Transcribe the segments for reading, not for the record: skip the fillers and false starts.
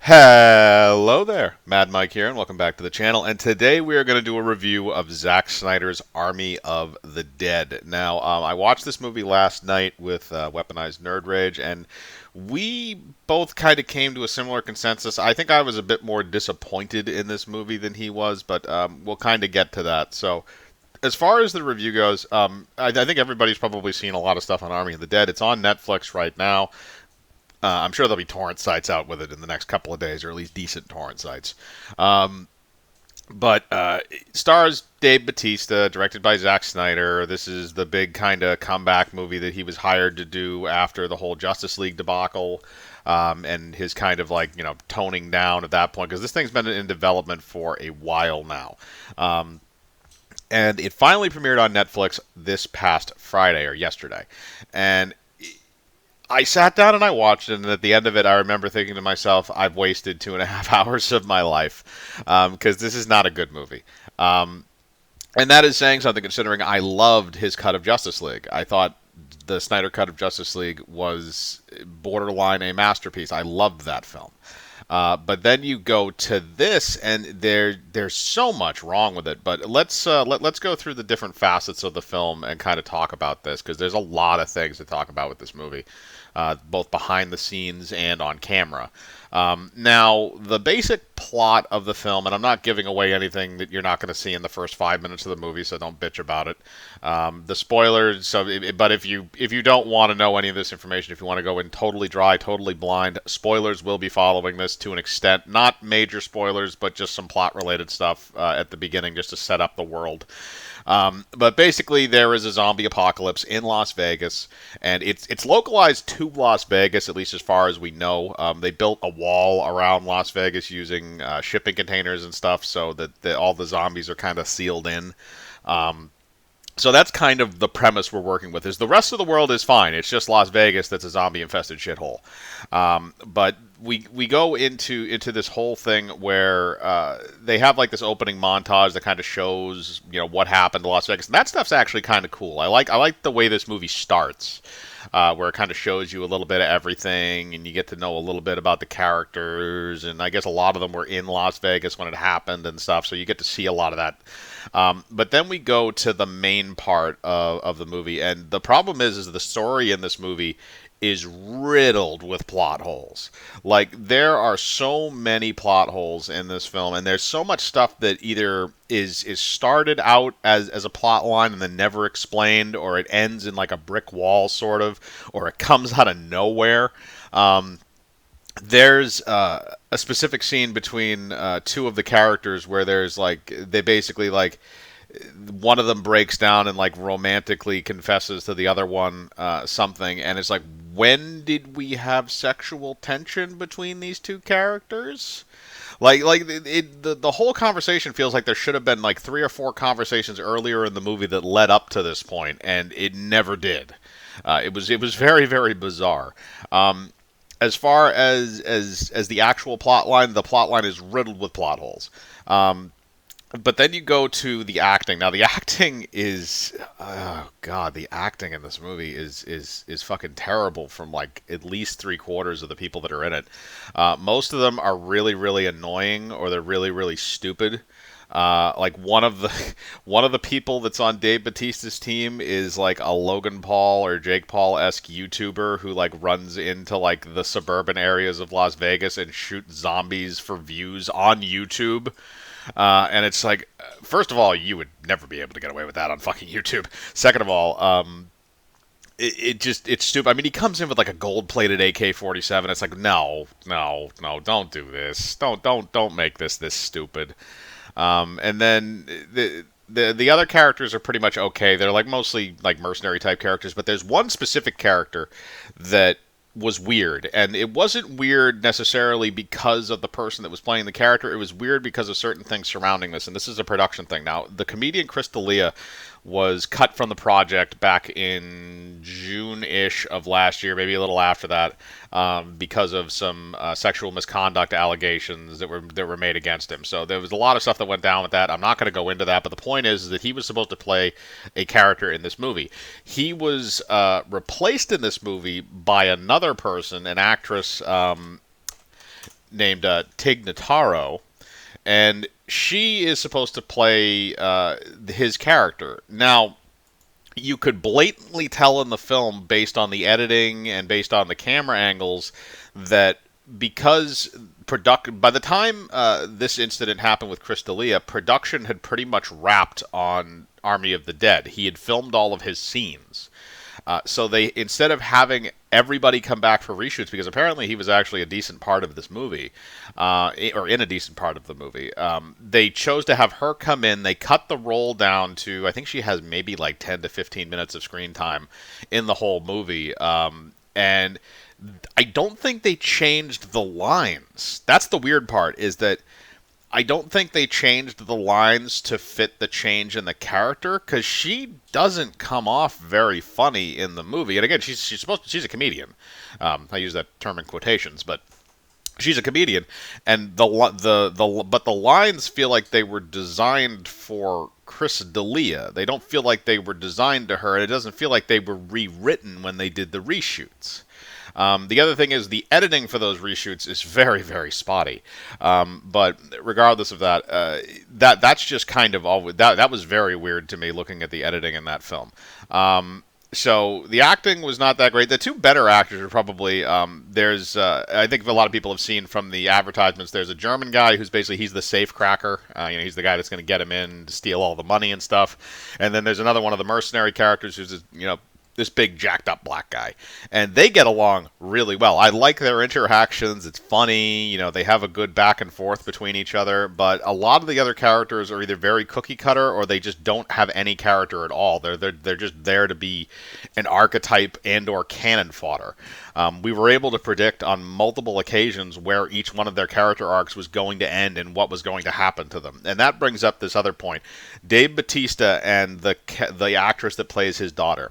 Hello there, Mad Mike here, and welcome back to the channel. And today we are going to do a review of Zack Snyder's Army of the Dead. Now, I watched this movie last night with Weaponized Nerd Rage, and we both kind of came to a similar consensus. I think I was a bit more disappointed in this movie than he was, but we'll kind of get to that. So, as far as the review goes, I think everybody's probably seen a lot of stuff on Army of the Dead. It's on Netflix right now. I'm sure there'll be torrent sites out with it in the next couple of days, or at least decent torrent sites. Um, but stars Dave Bautista, directed by Zack Snyder. This is the big kind of comeback movie that he was hired to do after the whole Justice League debacle, and his kind of like toning down at that point because this thing's been in development for a while now. And it finally premiered on Netflix this past Friday or yesterday, and I sat down and I watched it, and at the end of it, I remember thinking to myself, I've wasted 2.5 hours of my life because this is not a good movie. Um, and that is saying something considering I loved his cut of Justice League. I thought the Snyder cut of Justice League was borderline a masterpiece. I loved that film. But then you go to this, and there's so much wrong with it. But let's go through the different facets of the film and kind of talk about this because there's a lot of things to talk about with this movie, both behind the scenes and on camera. Now, the basic plot of the film, and I'm not giving away anything that you're not going to see in the first 5 minutes of the movie, so don't bitch about it. The spoilers. But if you don't want to know any of this information, if you want to go in totally dry, totally blind, spoilers will be following this to an extent. Not major spoilers, but just some plot-related stuff at the beginning, just to set up the world. But basically, there is a zombie apocalypse in Las Vegas, and it's localized to Las Vegas, at least as far as we know. They built a wall around Las Vegas using shipping containers and stuff, so that all the zombies are kind of sealed in. So that's kind of the premise we're working with. Is the rest of the world is fine. It's just Las Vegas that's a zombie-infested shithole. But we go into this whole thing where they have like this opening montage that kind of shows what happened to Las Vegas, and that stuff's actually kind of cool. I like the way this movie starts, where it kind of shows you a little bit of everything, and you get to know a little bit about the characters, and I guess a lot of them were in Las Vegas when it happened and stuff, so you get to see a lot of that. But then we go to the main part of the movie, and the problem is the story in this movie is riddled with plot holes. Like, there are so many plot holes in this film, and there's so much stuff that either is started out as a plot line and then never explained, or it ends in like a brick wall sort of, or it comes out of nowhere. There's a specific scene between two of the characters where there's like they basically like one of them breaks down and like romantically confesses to the other one something, and it's like, when did we have sexual tension between these two characters? The whole conversation feels like there should have been like 3 or 4 conversations earlier in the movie that led up to this point, and it never did. It was very, very bizarre. As far as the actual the plot line is riddled with plot holes. But then you go to the acting. Now, the acting is, oh god, the acting in this movie is fucking terrible from like at least 3/4 of the people that are in it. Most of them are really, really annoying, or they're really, really stupid. Like one of the people that's on Dave Bautista's team is like a Logan Paul or Jake Paul-esque YouTuber who like runs into like the suburban areas of Las Vegas and shoots zombies for views on YouTube. And it's like, first of all, you would never be able to get away with that on fucking YouTube. Second of all, it's stupid. I mean, he comes in with like a gold-plated AK-47. It's like, no, don't do this. Don't make this stupid. And then the other characters are pretty much okay. They're like mostly like mercenary type characters, but there's one specific character that was weird, and it wasn't weird necessarily because of the person that was playing the character. It was weird because of certain things surrounding this, and this is a production thing. Now, the comedian Chris D'Elia was cut from the project back in June-ish of last year, maybe a little after that, because of some sexual misconduct allegations that were made against him. So there was a lot of stuff that went down with that. I'm not going to go into that, but the point is that he was supposed to play a character in this movie. He was replaced in this movie by another person, an actress named Tig Notaro, and she is supposed to play his character. Now, you could blatantly tell in the film, based on the editing and based on the camera angles, that because by the time this incident happened with Chris D'Elia, production had pretty much wrapped on Army of the Dead. He had filmed all of his scenes. So they, instead of having everybody come back for reshoots, because apparently he was actually a decent part of this movie, or in a decent part of the movie, they chose to have her come in. They cut the role down to, I think she has maybe like 10 to 15 minutes of screen time in the whole movie. And I don't think they changed the lines. That's the weird part, is that I don't think they changed the lines to fit the change in the character, because she doesn't come off very funny in the movie. And again, she's a comedian. I use that term in quotations, but she's a comedian, and but the lines feel like they were designed for Chris D'Elia. They don't feel like they were designed to her, and it doesn't feel like they were rewritten when they did the reshoots. The other thing is the editing for those reshoots is very, very spotty. But regardless of that, that's just kind of all. That was very weird to me, looking at the editing in that film. So the acting was not that great. The two better actors are probably I think a lot of people have seen from the advertisements. There's a German guy who's basically, he's the safe cracker. He's the guy that's going to get him in to steal all the money and stuff. And then there's another one of the mercenary characters who's this big jacked up black guy, and they get along really well. I like their interactions. It's funny, they have a good back and forth between each other, but a lot of the other characters are either very cookie cutter, or they just don't have any character at all. They're just there to be an archetype and or cannon fodder. We were able to predict on multiple occasions where each one of their character arcs was going to end and what was going to happen to them. And that brings up this other point. Dave Bautista and the actress that plays his daughter.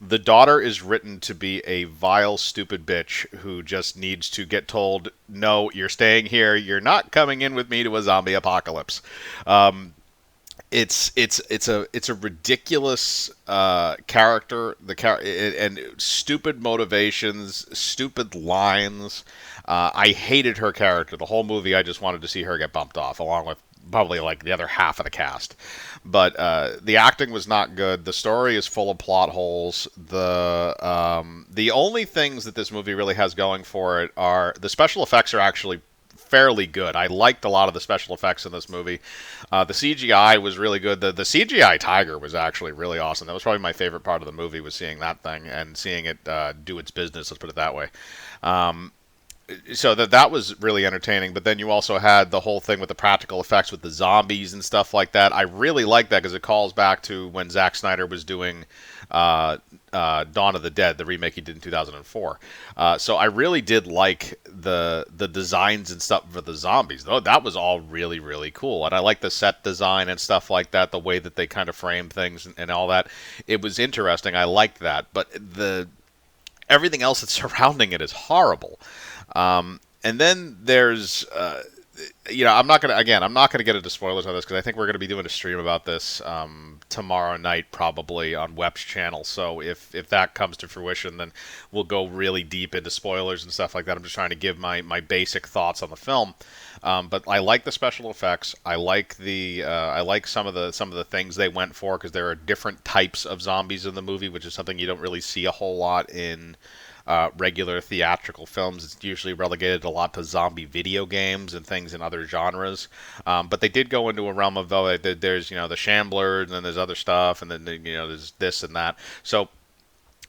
The daughter is written to be a vile, stupid bitch who just needs to get told, no, you're staying here. You're not coming in with me to a zombie apocalypse. It's a ridiculous character, and stupid motivations, stupid lines. I hated her character. The whole movie, I just wanted to see her get bumped off, along with probably like the other half of the cast. But the acting was not good. The story is full of plot holes. The only things that this movie really has going for it are the special effects are actually fairly good. I liked a lot of the special effects in this movie. The CGI was really good. The CGI tiger was actually really awesome. That was probably my favorite part of the movie, was seeing that thing and seeing it do its business, let's put it that way. So that was really entertaining, but then you also had the whole thing with the practical effects with the zombies and stuff like that. I really like that because it calls back to when Zack Snyder was doing Dawn of the Dead, the remake he did in 2004. So I really did like the designs and stuff for the zombies, though. That was all really, really cool, and I like the set design and stuff like that, the way that they kind of frame things and all that. It was interesting. I liked that, but everything else that's surrounding it is horrible. And then there's, I'm not gonna get into spoilers on this, because I think we're gonna be doing a stream about this tomorrow night, probably on Web's channel. So if that comes to fruition, then we'll go really deep into spoilers and stuff like that. I'm just trying to give my basic thoughts on the film. But I like the special effects. I like some of the things they went for, because there are different types of zombies in the movie, which is something you don't really see a whole lot in regular theatrical films. It's usually relegated a lot to zombie video games and things in other genres. But they did go into a realm of, there's the Shamblers, and then there's other stuff, and then there's this and that. So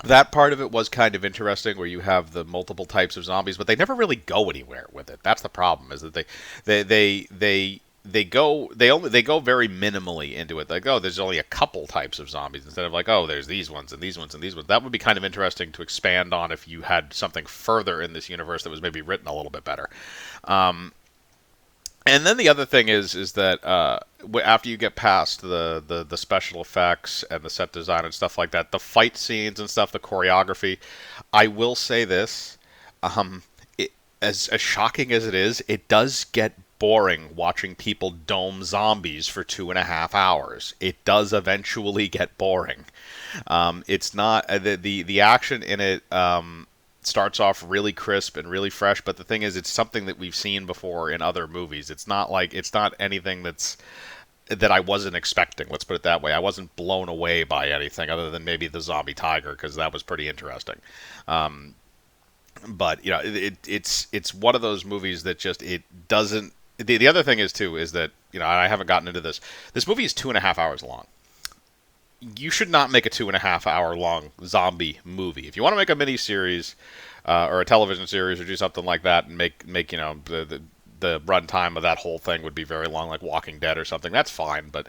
that part of it was kind of interesting, where you have the multiple types of zombies, but they never really go anywhere with it. That's the problem, is that they go very minimally into it. Like, there's only a couple types of zombies, instead of like, there's these ones and these ones and these ones. That would be kind of interesting to expand on if you had something further in this universe that was maybe written a little bit better. And then the other thing is that after you get past the special effects and the set design and stuff like that, the fight scenes and stuff, the choreography, I will say this, as shocking as it is, it does get boring watching people dome zombies for 2.5 hours. It does eventually get boring. It's not the action in it. starts off really crisp and really fresh, but the thing is, it's something that we've seen before in other movies. It's not anything that I wasn't expecting. Let's put it that way. I wasn't blown away by anything other than maybe the zombie tiger, because that was pretty interesting. But it's one of those movies that just it doesn't. The other thing is too is that I haven't gotten into this. This movie is 2.5 hours long. You should not make a 2.5 hour long zombie movie. If you want to make a mini series or a television series or do something like that and make the runtime of that whole thing would be very long, like Walking Dead or something, that's fine. But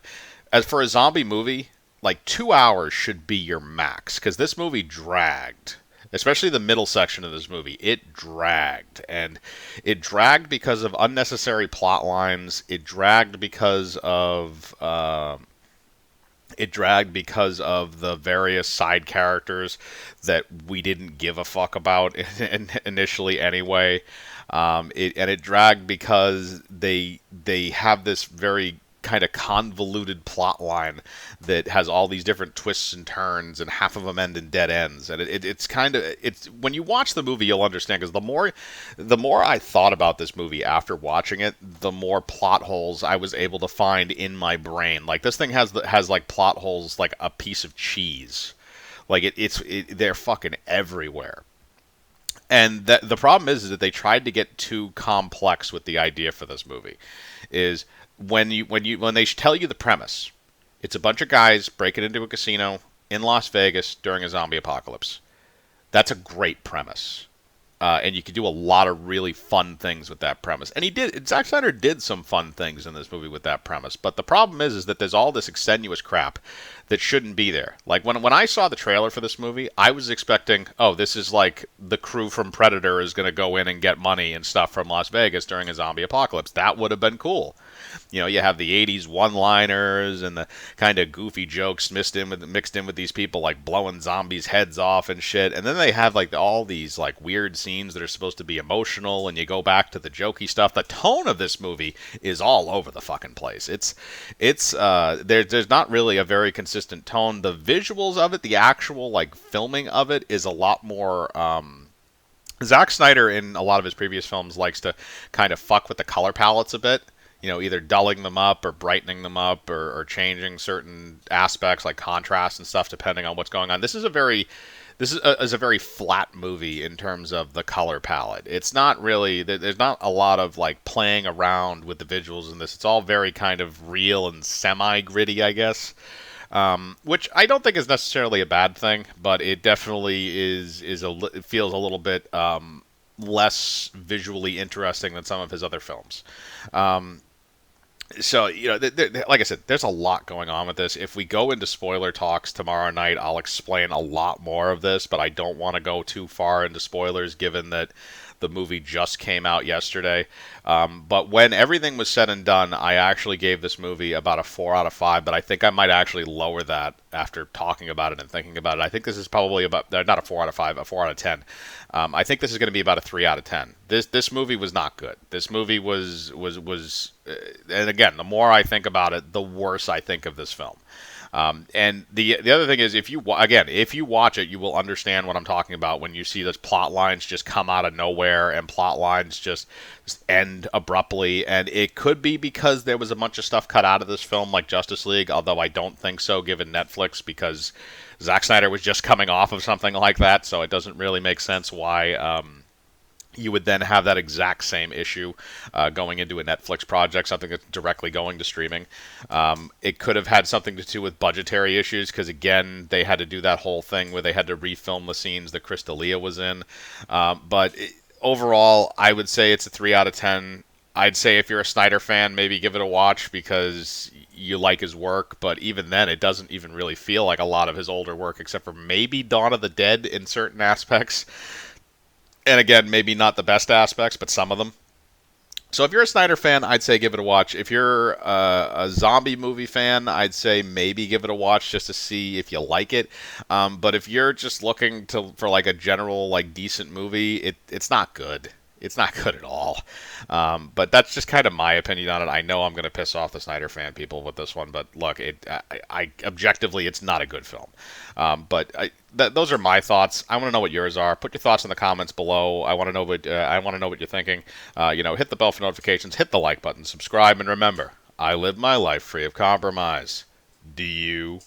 as for a zombie movie, like 2 hours should be your max, because this movie dragged. Especially the middle section of this movie, it dragged. And it dragged because of unnecessary plot lines. It dragged because of the various side characters that we didn't give a fuck about initially anyway. It dragged because they have this very kind of convoluted plot line that has all these different twists and turns, and half of them end in dead ends. And it's when you watch the movie, you'll understand, because the more I thought about this movie after watching it, the more plot holes I was able to find in my brain. Like, this thing has like plot holes like a piece of cheese. Like they're fucking everywhere. And the problem is that they tried to get too complex with the idea for this movie. Is when they tell you the premise, it's a bunch of guys breaking into a casino in Las Vegas during a zombie apocalypse. That's a great premise. And you could do a lot of really fun things with that premise. And Zack Snyder did some fun things in this movie with that premise. But the problem is that there's all this extenuous crap that shouldn't be there. Like, when I saw the trailer for this movie, I was expecting, oh, this is like the crew from Predator is going to go in and get money and stuff from Las Vegas during a zombie apocalypse. That would have been cool. You have the 80s one-liners and the kind of goofy jokes mixed in with these people like blowing zombies' heads off and shit. And then they have like all these like weird scenes that are supposed to be emotional, and you go back to the jokey stuff. The tone of this movie is all over the fucking place. There's not really a very consistent tone. The visuals of it, the actual like filming of it, is a lot more. Zack Snyder in a lot of his previous films likes to kind of fuck with the color palettes a bit. Either dulling them up or brightening them up or changing certain aspects like contrast and stuff depending on what's going on. This is a very flat movie in terms of the color palette. It's not really, there's not a lot of like playing around with the visuals in this. It's all very kind of real and semi-gritty, I guess. Which I don't think is necessarily a bad thing, but it definitely it feels a little bit less visually interesting than some of his other films. So, like I said, there's a lot going on with this. If we go into spoiler talks tomorrow night, I'll explain a lot more of this, but I don't want to go too far into spoilers given that the movie just came out yesterday. But when everything was said and done, I actually gave this movie about a 4 out of 5, but I think I might actually lower that after talking about it and thinking about it. I think this is probably about, not a 4 out of 5, a 4 out of 10. I think this is going to be about a 3 out of 10. This movie was not good. This movie was and again, the more I think about it, the worse I think of this film. And the other thing is, if you watch it, you will understand what I'm talking about when you see those plot lines just come out of nowhere and plot lines just end abruptly. And it could be because there was a bunch of stuff cut out of this film, like Justice League, although I don't think so, given Netflix, because Zack Snyder was just coming off of something like that, so it doesn't really make sense why you would then have that exact same issue going into a Netflix project, something that's directly going to streaming. It could have had something to do with budgetary issues, because, again, they had to do that whole thing where they had to refilm the scenes that Chris D'Elia was in. Overall, I would say it's a 3 out of 10. I'd say if you're a Snyder fan, maybe give it a watch because you like his work, but even then, it doesn't even really feel like a lot of his older work, except for maybe Dawn of the Dead in certain aspects. And again, maybe not the best aspects, but some of them. So if you're a Snyder fan, I'd say give it a watch. If you're a zombie movie fan, I'd say maybe give it a watch just to see if you like it. But if you're just looking for like a general like decent movie, it's not good. It's not good at all. But that's just kind of my opinion on it. I know I'm going to piss off the Snyder fan people with this one, but look, objectively, it's not a good film. But those are my thoughts. I want to know what yours are. Put your thoughts in the comments below. I want to know what you're thinking. Hit the bell for notifications, hit the like button, subscribe, and remember, I live my life free of compromise. Do you?